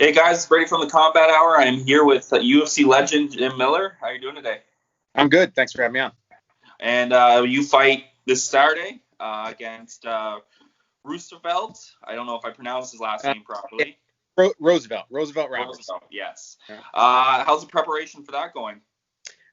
Hey guys, Brady from the Combat Hour. I'm here with UFC legend Jim Miller. How are you doing today? I'm good. Thanks for having me on. And you fight this Saturday against Roosevelt. I don't know if I pronounced his last name Yeah, properly. Roosevelt Roberts. Roosevelt, yes. Yeah. How's the preparation for that going?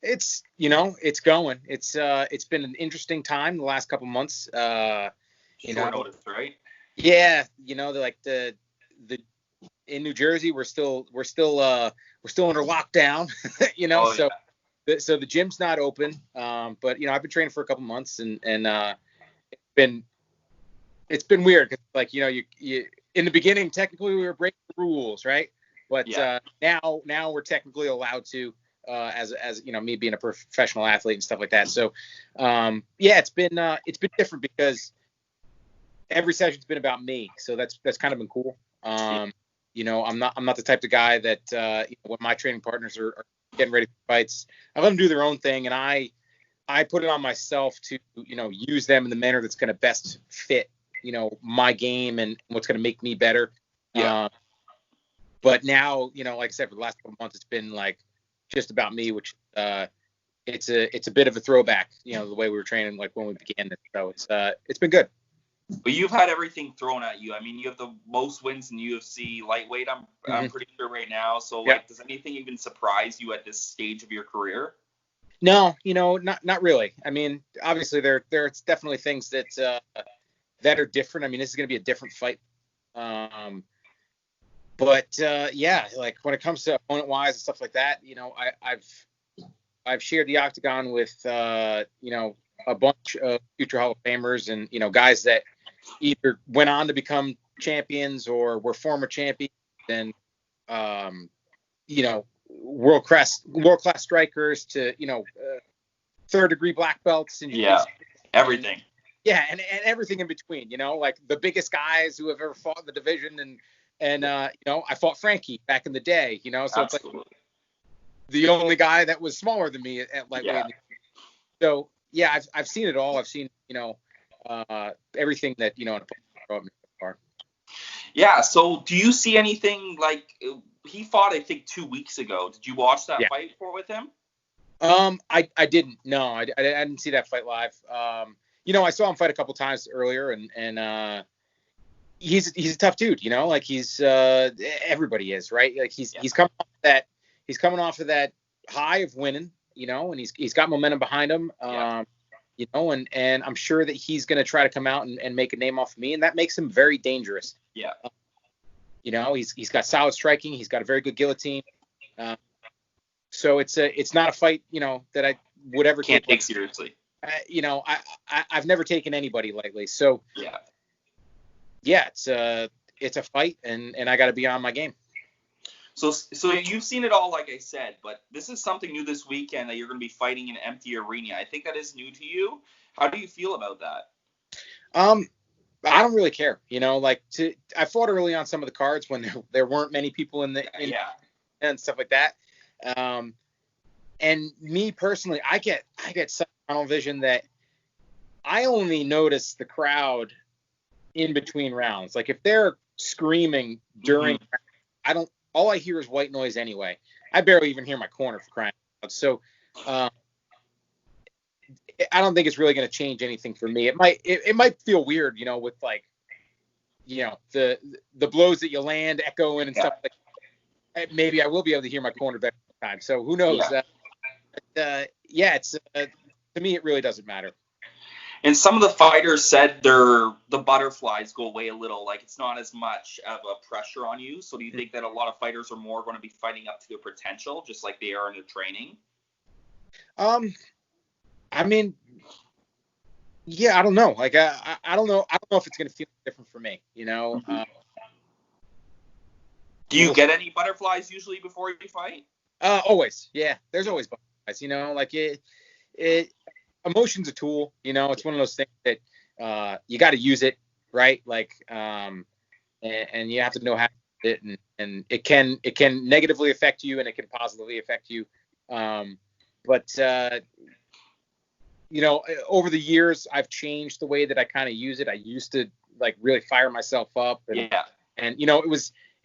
It's going. It's been an interesting time the last couple months. Short notice, right? Yeah, the in New Jersey we're still under lockdown. Oh So yeah. so the gym's not open. But I've been training for a couple months and it's been it's been weird 'cause, you in the beginning technically we were breaking the rules, right? But Yeah. now we're technically allowed to, as me being a professional athlete and stuff like that. So yeah, it's been different because every session's been about me. So that's kind of been cool. I'm not the type of guy that when my training partners are getting ready for fights, I let them do their own thing, and I put it on myself to use them in the manner that's going to best fit my game and what's going to make me better. Yeah. But now, like I said, for the last couple of months, it's been like just about me, which it's a bit of a throwback, the way we were training like when we began this. So it's been good. But you've had everything thrown at you. I mean, you have the most wins in UFC lightweight. I'm pretty sure right now. So Yeah. does anything even surprise you at this stage of your career? No, not really. I mean, obviously there's definitely things that are different. I mean, this is going to be a different fight. But yeah, like when it comes to opponent wise and stuff like that, I've shared the octagon with a bunch of future Hall of Famers and guys that either went on to become champions or were former champions and world class strikers to third degree black belts and Yeah. Everything. yeah, and everything in between, like the biggest guys who have ever fought in the division and I fought Frankie back in the day, so it's like the only guy that was smaller than me at lightweight. Yeah. So yeah, I've seen it all. I've seen everything that brought me so far. Yeah. So do you see anything like he fought? I think 2 weeks ago. Did you watch that Yeah. fight with him? I didn't. No, I didn't see that fight live. I saw him fight a couple times earlier, and he's a tough dude. Like he's everybody is, right? Like he's coming off of that high of winning, and he's got momentum behind him. And I'm sure that he's going to try to come out and make a name off of me, and that makes him very dangerous. Yeah. He's got solid striking. He's got a very good guillotine. So it's not a fight, that I would ever Can't take seriously. I've never taken anybody lightly. So yeah, it's a fight, and I got to be on my game. So you've seen it all, like I said, but this is something new this weekend that you're going to be fighting in an empty arena. I think that is new to you. How do you feel about that? I don't really care. I fought early on some of the cards when there weren't many people in and stuff like that. And me personally, I get such tunnel vision that I only notice the crowd in between rounds. Like if they're screaming during, all I hear is white noise anyway. I barely even hear my corner for crying out. So I don't think it's really going to change anything for me. It might feel weird, with like, the blows that you land echoing and stuff like that. Maybe I will be able to hear my corner better this time. So who knows? It's to me it really doesn't matter. And some of the fighters said the butterflies go away a little, like it's not as much of a pressure on you. So do you think that a lot of fighters are more going to be fighting up to their potential, just like they are in their training? I mean, yeah, I don't know. Like I don't know. I don't know if it's going to feel different for me. Do you get any butterflies usually before you fight? Always. Yeah, there's always butterflies. Like it emotion's a tool. It's one of those things that you got to use it, right? Like and you have to know how to use it, and it can negatively affect you and it can positively affect you. But over the years I've changed the way that I kind of use it. I used to like really fire myself up and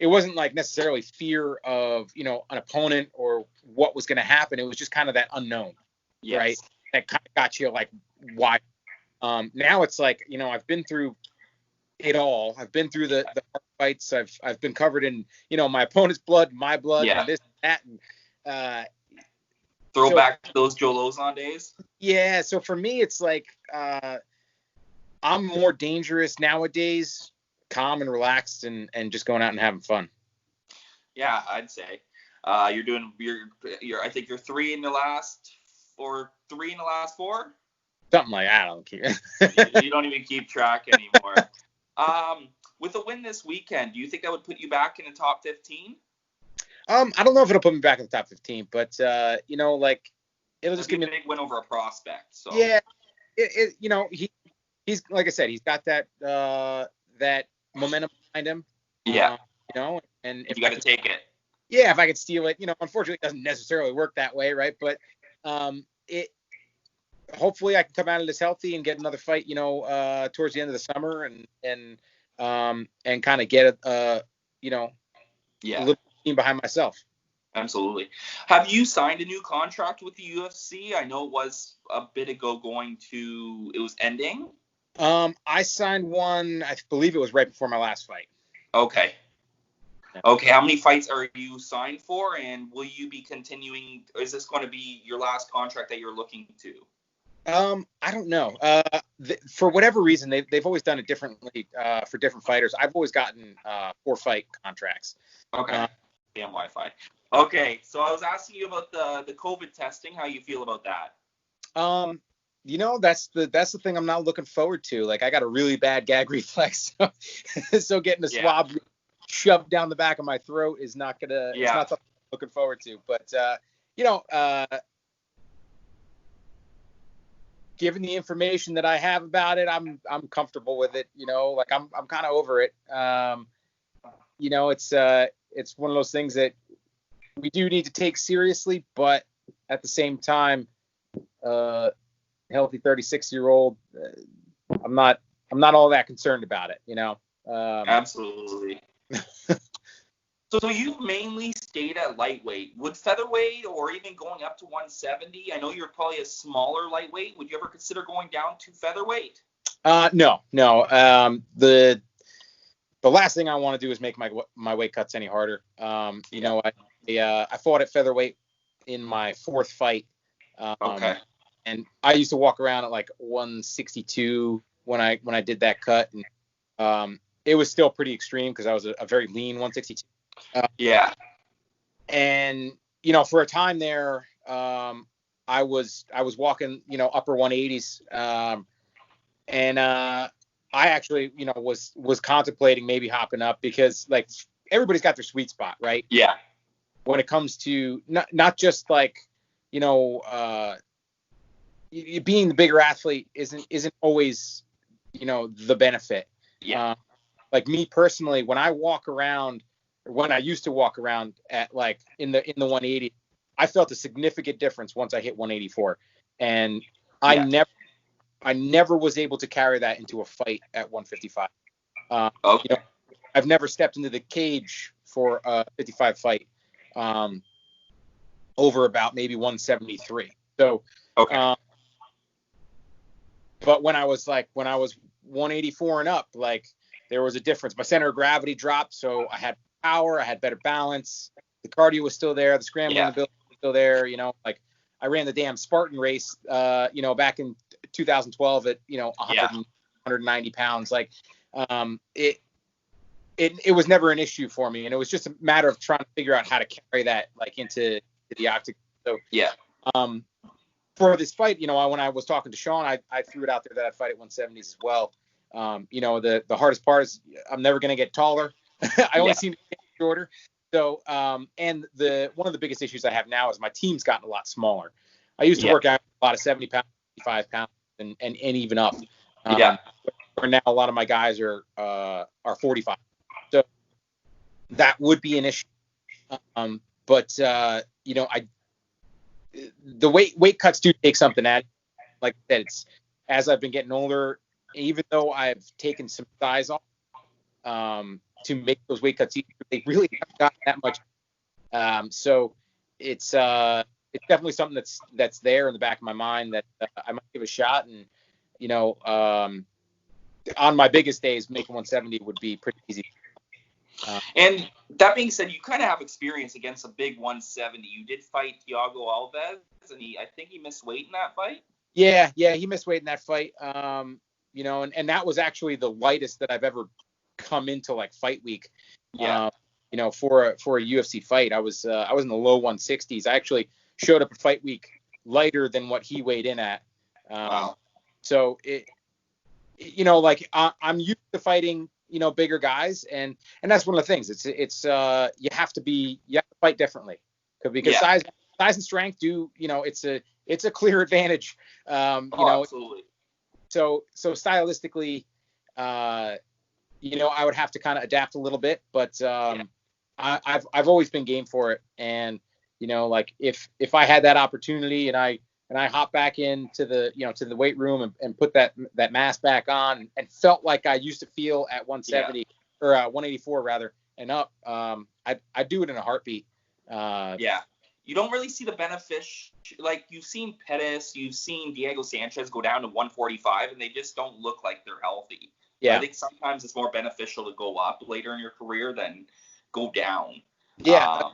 it wasn't like necessarily fear of, an opponent or what was going to happen. It was just kind of that unknown, Yes. right? That kind of got you like, why? Now it's like, I've been through it all. I've been through the hard fights. I've been covered in, my opponent's blood, my blood, and this, that, and throwback to those Joe Lozon days. Yeah. So for me, it's like I'm more dangerous nowadays, calm and relaxed, and just going out and having fun. Yeah, I'd say you're I think you're 3 in the last or 3 in the last 4. Something like that. I don't care. You don't even keep track anymore. With a win this weekend, do you think that would put you back in the top 15? I don't know if it'll put me back in the top 15, but like it'll just give me a big win over a prospect. So yeah, he's like I said, he's got that that momentum behind him. Yeah. And if you got to take it. Yeah, if I could steal it, unfortunately it doesn't necessarily work that way, right? But hopefully I can come out of this healthy and get another fight, towards the end of the summer and kind of get a little team behind myself. Absolutely. Have you signed a new contract with the UFC? I know it was a bit ago it was ending. I signed one, I believe it was right before my last fight. Okay. Okay, how many fights are you signed for, and will you be continuing? Is this going to be your last contract that you're looking to? I don't know. For whatever reason, they've always done it differently for different fighters. I've always gotten 4-fight contracts. Okay. Damn Wi-Fi. Okay, so I was asking you about the COVID testing. How you feel about that? That's the thing I'm not looking forward to. Like I got a really bad gag reflex, so getting a swab shoved down the back of my throat is not gonna. Yeah. It's not something I'm looking forward to. But given the information that I have about it, I'm comfortable with it. Like I'm kind of over it. It's one of those things that we do need to take seriously, but at the same time, healthy 36-year-old, I'm not all that concerned about it. Absolutely. So you've mainly stayed at lightweight. Would featherweight or even going up to 170? I know you're probably a smaller lightweight. Would you ever consider going down to featherweight? No. The last thing I want to do is make my weight cuts any harder. I fought at featherweight in my 4th fight. Okay. And I used to walk around at like 162 when I did that cut, and it was still pretty extreme because I was a very lean 162. And for a time there, I was walking upper 180s, and I actually was contemplating maybe hopping up because like everybody's got their sweet spot, right? Yeah. When it comes to not just like being the bigger athlete isn't always the benefit. Yeah. Like me personally, when I used to walk around at like in the 180, I felt a significant difference once I hit 184, and I never was able to carry that into a fight at 155. Okay. I've never stepped into the cage for a 55 fight over about maybe 173. So okay. But when I was 184 and up, like there was a difference. My center of gravity dropped, so I had power, I had better balance. The cardio was still there, the scrambling ability was still there. Like I ran the damn Spartan race, back in 2012 at 190 pounds. Like it was never an issue for me, and it was just a matter of trying to figure out how to carry that like into the octagon. So for this fight, when I was talking to Sean, I threw it out there that I'd fight at 170s as well. The hardest part is I'm never going to get taller. I only seem to get shorter. So, and one of the biggest issues I have now is my team's gotten a lot smaller. I used to work out a lot of 70 pounds, 55 pounds, and even up. Where now a lot of my guys are 45. So that would be an issue. The weight cuts do take something at. Like I said, it's as I've been getting older, even though I've taken some size off, to make those weight cuts easier. They really haven't gotten that much. So it's definitely something that's there in the back of my mind that I might give a shot. And on my biggest days, making 170 would be pretty easy. And that being said, you kind of have experience against a big 170. You did fight Thiago Alves, and I think he missed weight in that fight. Yeah, he missed weight in that fight. And that was actually the lightest that I've ever come into like fight week. Yeah. For a UFC fight, I was in the low 160s. I actually showed up a fight week lighter than what he weighed in at. Wow. So I'm used to fighting, bigger guys, and that's one of the things. It's you have to fight differently because size and strength it's a clear advantage. Absolutely. So stylistically, I would have to kind of adapt a little bit, but I've always been game for it. And if I had that opportunity and I hop back into the weight room and put that mass back on and felt like I used to feel at 170 or 184 rather and up, I'd do it in a heartbeat. You don't really see the benefit. Like, you've seen Pettis, you've seen Diego Sanchez go down to 145, and they just don't look like they're healthy. Yeah. I think sometimes it's more beneficial to go up later in your career than go down. Yeah.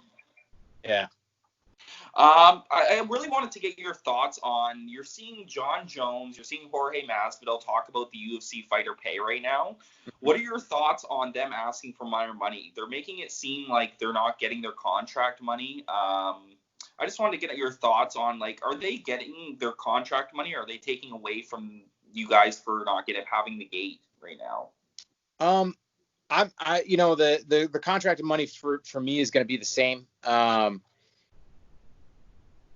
I really wanted to get your thoughts on, you're seeing John Jones, you're seeing Jorge Masvidal talk about the UFC fighter pay right now. What are your thoughts on them asking for minor money? They're making it seem like they're not getting their contract money. I just wanted to get your thoughts on, like, are they getting their contract money, or are they taking away from you guys for not having the gate right now? The contracted money for me is going to be the same.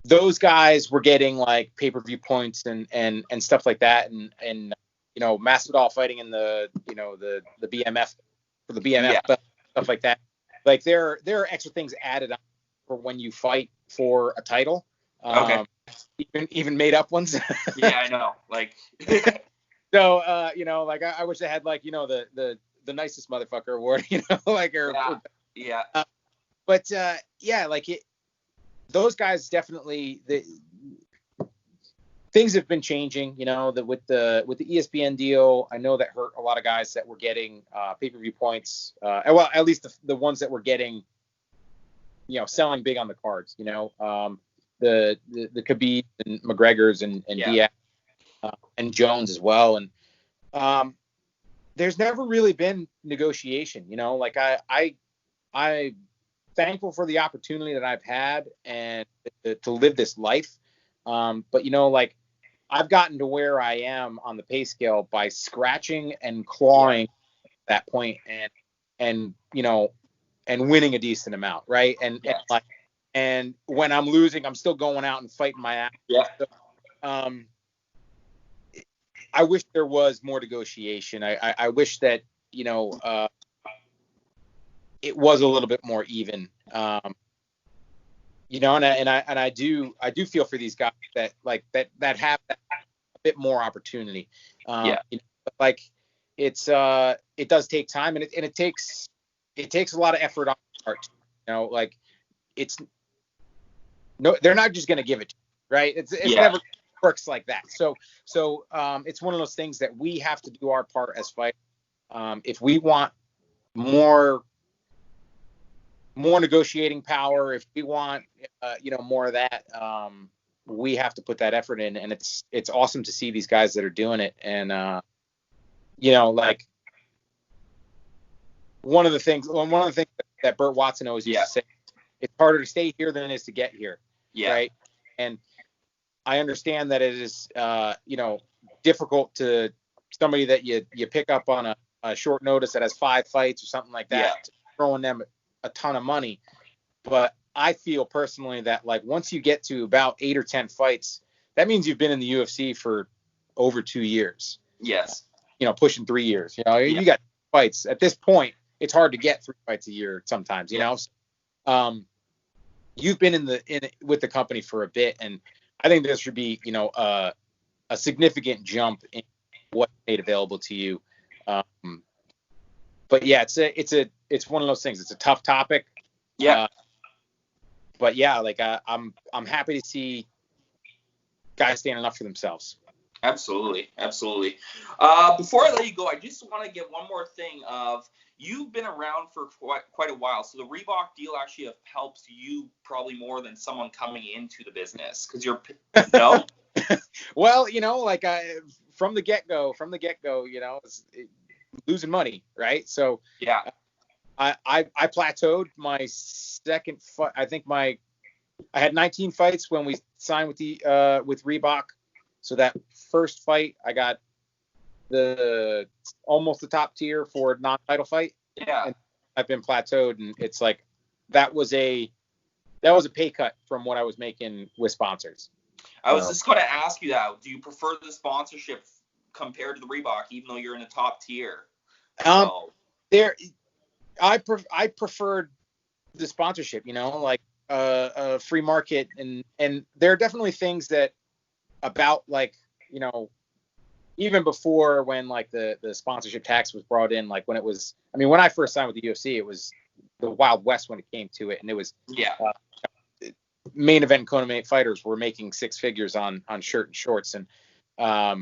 Those guys were getting like pay-per-view points and stuff like that, and Masvidal fighting in the BMF for the BMF stuff like that. Like there are extra things added on for when you fight for a title. Okay. Even made up ones. Yeah, I know. Like. So I wish they had like the nicest motherfucker award, those guys definitely, things have been changing, with the ESPN deal. I know that hurt a lot of guys that were getting pay-per-view points. Well, at least the ones that were getting, selling big on the cards, the Khabib and McGregor's and Diaz and Jones as well. And there's never really been negotiation, I thankful for the opportunity that I've had and to live this life. But I've gotten to where I am on the pay scale by scratching and clawing at that point and winning a decent amount. Right. And when I'm losing, I'm still going out and fighting my ass. Yeah. So, I wish there was more negotiation. I wish that, it was a little bit more even, and I do feel for these guys that have that a bit more opportunity. But it does take time, and it takes a lot of effort on the part. They're not just going to give it to you, right? It's never works like that. So it's one of those things that we have to do our part as fighters. If we want more negotiating power, if we want more of that, we have to put that effort in. And it's awesome to see these guys that are doing it. And one of the things that Burt Watson always used to say, it's harder to stay here than it is to get here. Right. And I understand that it is difficult to somebody that you pick up on a short notice that has 5 fights or something like that, throwing them a ton of money. But I feel personally that once you get to about 8 or 10 fights, that means you've been in the UFC for over 2 years. Yes. Pushing 3 years. You got fights at this point. It's hard to get 3 fights a year sometimes. You've been with the company for a bit, and I think there should be a significant jump in what's made available to you. But yeah, it's it's one of those things. It's a tough topic. Yeah. But yeah, like I'm happy to see guys standing up for themselves. Absolutely. Before I let you go, I just want to get one more thing of you've been around for quite a while, so the Reebok deal actually helps you probably more than someone coming into the business because you're no. Well, like from the get go, losing money, right? So Yeah. I plateaued my second fight. I think I had 19 fights when we signed with Reebok. So that first fight, I got almost the top tier for a non-title fight. Yeah. And I've been plateaued, and it's like that was a pay cut from what I was making with sponsors. I was just going to ask you that. Do you prefer the sponsorship compared to the Reebok, even though you're in the top tier? I preferred the sponsorship, like a free market, and there are definitely things that about like, even before when like the sponsorship tax was brought in, like when I first signed with the UFC, it was the Wild West when it came to it, and it was main event and co-main fighters were making six figures on shirt and shorts, and by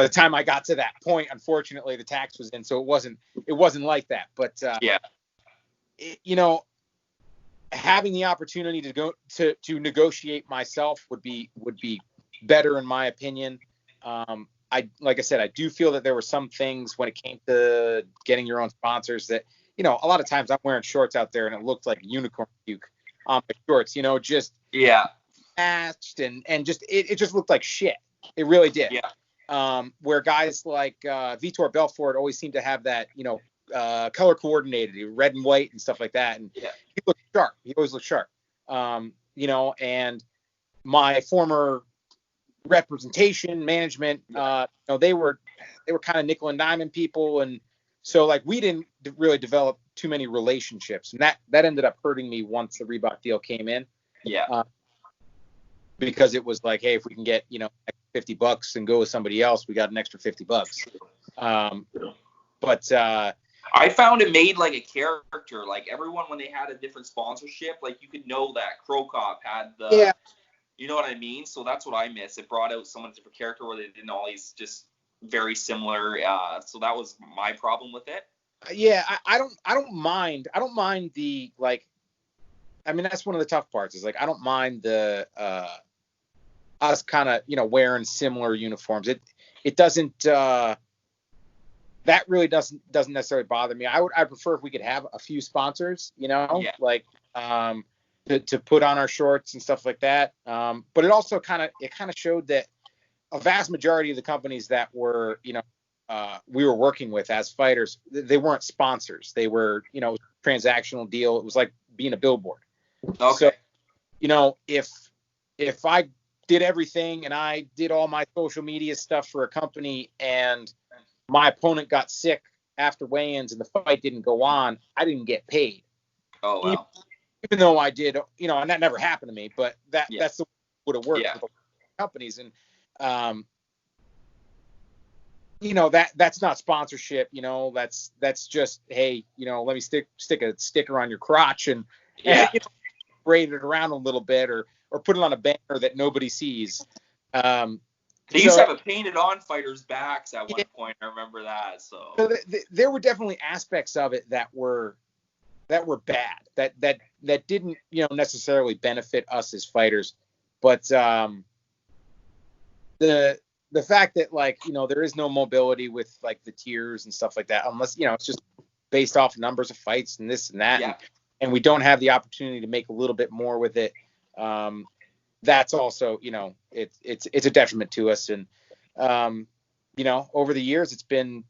the time I got to that point, unfortunately the tax was in, so it wasn't like that. But having the opportunity to go to negotiate myself would be better in my opinion. Like I said, I do feel that there were some things when it came to getting your own sponsors that, a lot of times I'm wearing shorts out there and it looked like unicorn puke on my shorts, just patched and just it just looked like shit. It really did. Yeah. Where guys like Vitor Belfort always seem to have that, color coordinated, red and white and stuff like that, and he looked sharp. He always looked sharp. And my former representation management, they were kind of nickel and diamond people, and so like we didn't really develop too many relationships, and that ended up hurting me once the Reebok deal came in. Because it was like, hey, if we can get $50 and go with somebody else, we got an extra $50. But I found it made like a character. Like everyone, when they had a different sponsorship, like you could know that Crow Cop had the, you know what I mean? So that's what I miss. It brought out someone's different character where they didn't always just very similar. So that was my problem with it. Yeah, I don't mind the, like, I mean, that's one of the tough parts is like, I don't mind the, us kind of, wearing similar uniforms. It doesn't, that really doesn't necessarily bother me. I prefer if we could have a few sponsors, like to put on our shorts and stuff like that. But it also kind of showed that a vast majority of the companies that were, we were working with as fighters, they weren't sponsors. They were, transactional deal. It was like being a billboard. Okay. So, if I did everything and I did all my social media stuff for a company and my opponent got sick after weigh-ins and the fight didn't go on, I didn't get paid. Oh, wow. Even though I did, and that never happened to me, but that's the way it would have worked with companies. And, that's not sponsorship, that's just, hey, let me stick a sticker on your crotch and braid it around a little bit or put it on a banner that nobody sees. They used to have it painted on fighters' backs at one point. I remember that. So there were definitely aspects of it that were bad, that didn't necessarily benefit us as fighters. But the fact that like there is no mobility with like the tiers and stuff like that, unless it's just based off numbers of fights and this and that, and we don't have the opportunity to make a little bit more with it. That's also, it's a detriment to us. And, over the years, it's been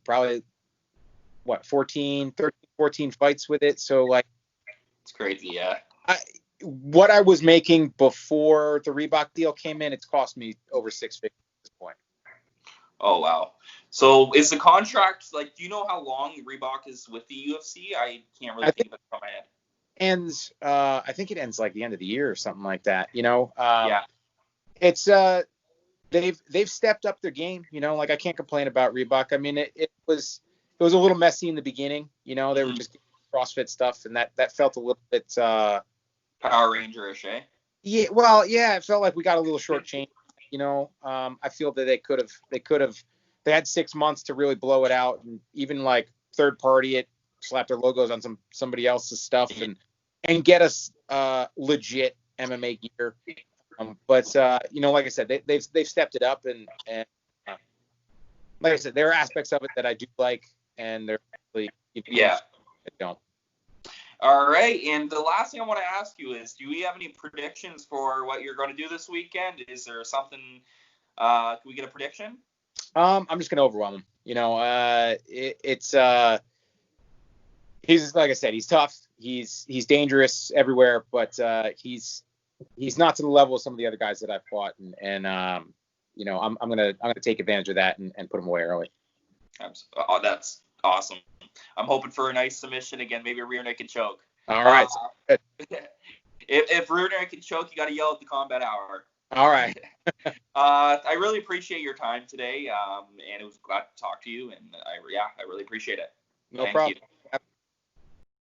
probably 14 fights with it. So like, it's crazy. Yeah. What I was making before the Reebok deal came in, it's cost me over 6 figures at this point. Oh, wow. So is the contract, like, do you know how long Reebok is with the UFC? I can't really think of it from my head. Ends I think it ends like the end of the year or something like that, it's they've stepped up their game, like I can't complain about Reebok. I mean, it was it was a little messy in the beginning. They were Mhm. just getting CrossFit stuff, and that felt a little bit. Power Ranger-ish, eh? Yeah, well, yeah, it felt like we got a little shortchanged. I feel that they had 6 months to really blow it out, and even like third party it, slap their logos on somebody else's stuff, and get us legit MMA gear. But like I said, they've stepped it up, and like I said, there are aspects of it that I do like, and they're really Yeah. I don't. All right, and the last thing I want to ask you is, do we have any predictions for what you're going to do this weekend? Is there something? Can we get a prediction? I'm just gonna overwhelm him. He's like I said, he's tough. He's dangerous everywhere, but he's not to the level of some of the other guys that I've fought, and I'm gonna take advantage of that and put him away early. Oh, that's awesome. I'm hoping for a nice submission again, maybe a rear naked choke. All right. If rear naked choke, you got to yell at the combat hour. All right. I really appreciate your time today, and it was glad to talk to you, and I really appreciate it. No problem. Thank you.